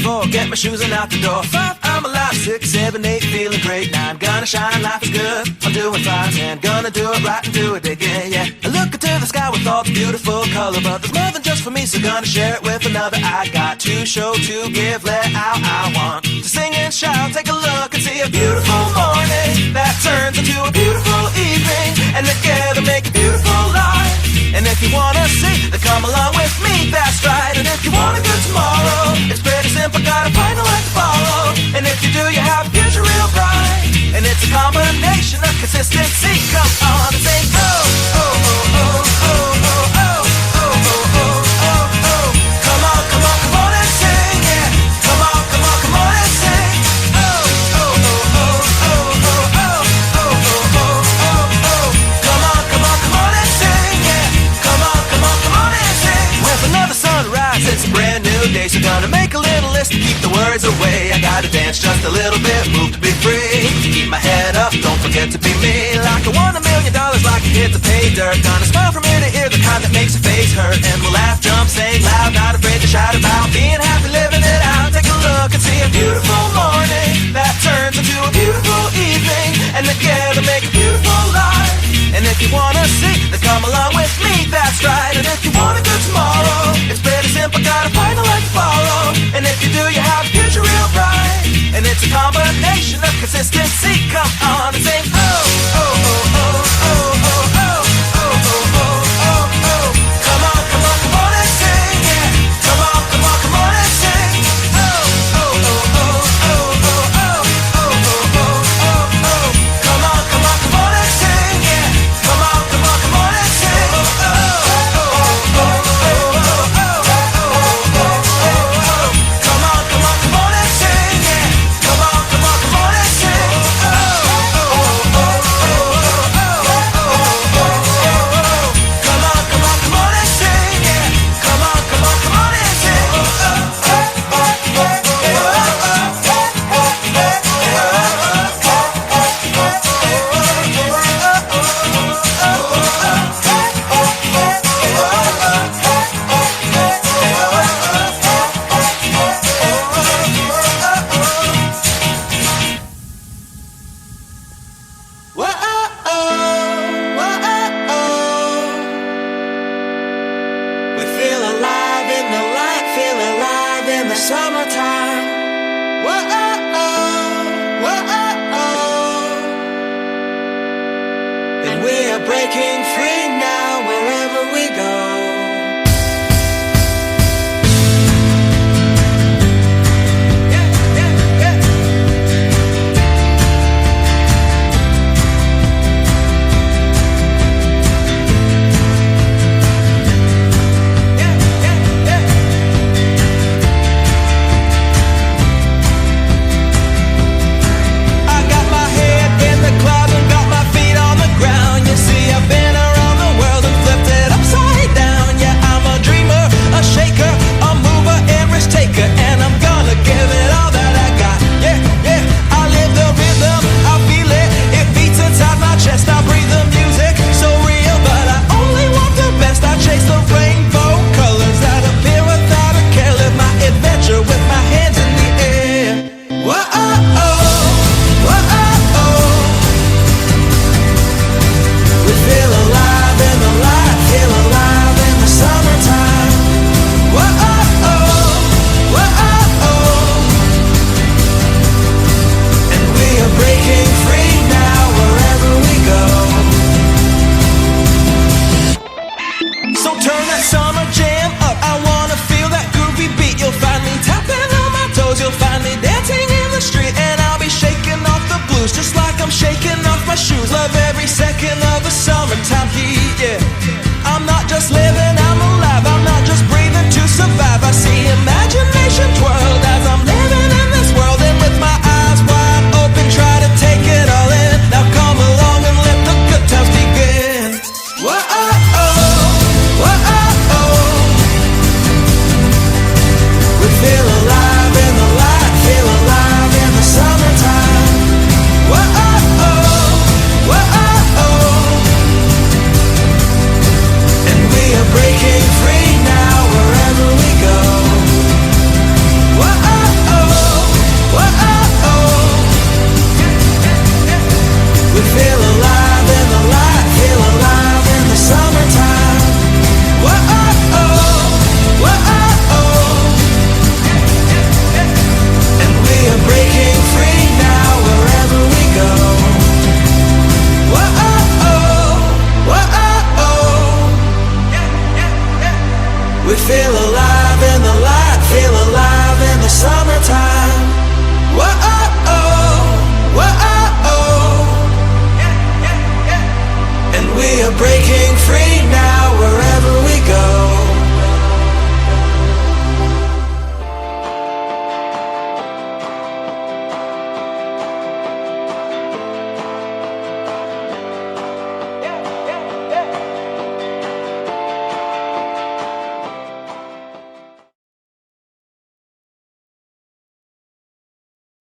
4, get my shoes and out the door. 5, I'm alive. 6, 7, 8, feeling great. 9, gonna shine, life is good. I'm doing fine. 10, gonna do it right and do it again, yeah. I look into the sky with all the beautiful color, but there's more than just for me, so gonna share it with another. I got to show, to give, let out. I want to sing and shout. Take a look and see a beautiful morning that turns into a beautiful evening, and together make a beautiful life. And if you wanna see, then come along with me, that's right. And if you want a good tomorrow, it's pretty simple, gotta find a light to follow. And if you do, you have a future real bright. And it's a combination of consistency. Come on and sing, oh, oh, oh, oh, oh, oh, oh, oh, oh, oh, oh, oh. Come on, come on, come on and sing, yeah. Come on, come on, come on and sing. Oh, oh, oh, oh, oh, oh, oh, oh, oh, oh, oh, oh. Come on, come on, come on and sing, yeah. Come on, come on, come on and sing. With another sunrise, it's a brand new day, so gonna make a little list to keep the words away. I gotta dance just a little bit, move to be free. Keep my head up, don't forget to be me. Like I won $1 million, like a kid to pay dirt. Gonna smile from ear to ear, the kind that makes your face hurt. And we'll laugh, jump, sing loud, not afraid to shout about being happy, living it out. Take a look and see a beautiful morning that turns into a beautiful evening, and together make a beautiful life. And if you wanna see, then come along with me, that's right. And if you want a good tomorrow, it's pretty simple, gotta find a light to follow. And if you do, you have a future real bright. And it's a combination of consistency. Come on and sing, oh, oh, oh, oh, oh, oh, oh, oh, oh, oh, oh, oh. Come on, come on, come on and sing, yeah. Come on, come on, come on and sing. Oh, oh, oh, oh, oh, oh, oh, oh, oh, oh, oh, oh. Come on, come on, come on and sing, yeah. Come on, come on, come on and sing. Oh, oh, oh, oh, oh, oh, oh, oh, oh. Come on, come on, come on and sing, yeah. Come on, come on, come on and sing. Oh, oh, oh, oh, oh, oh, oh, oh. Come on, come on, come on and sing, yeah. Come on, come on, come on and sing. Oh, oh, oh, oh, oh, we feel alive in the light, feel alive in the summertime. Whoa, whoa, and we are breaking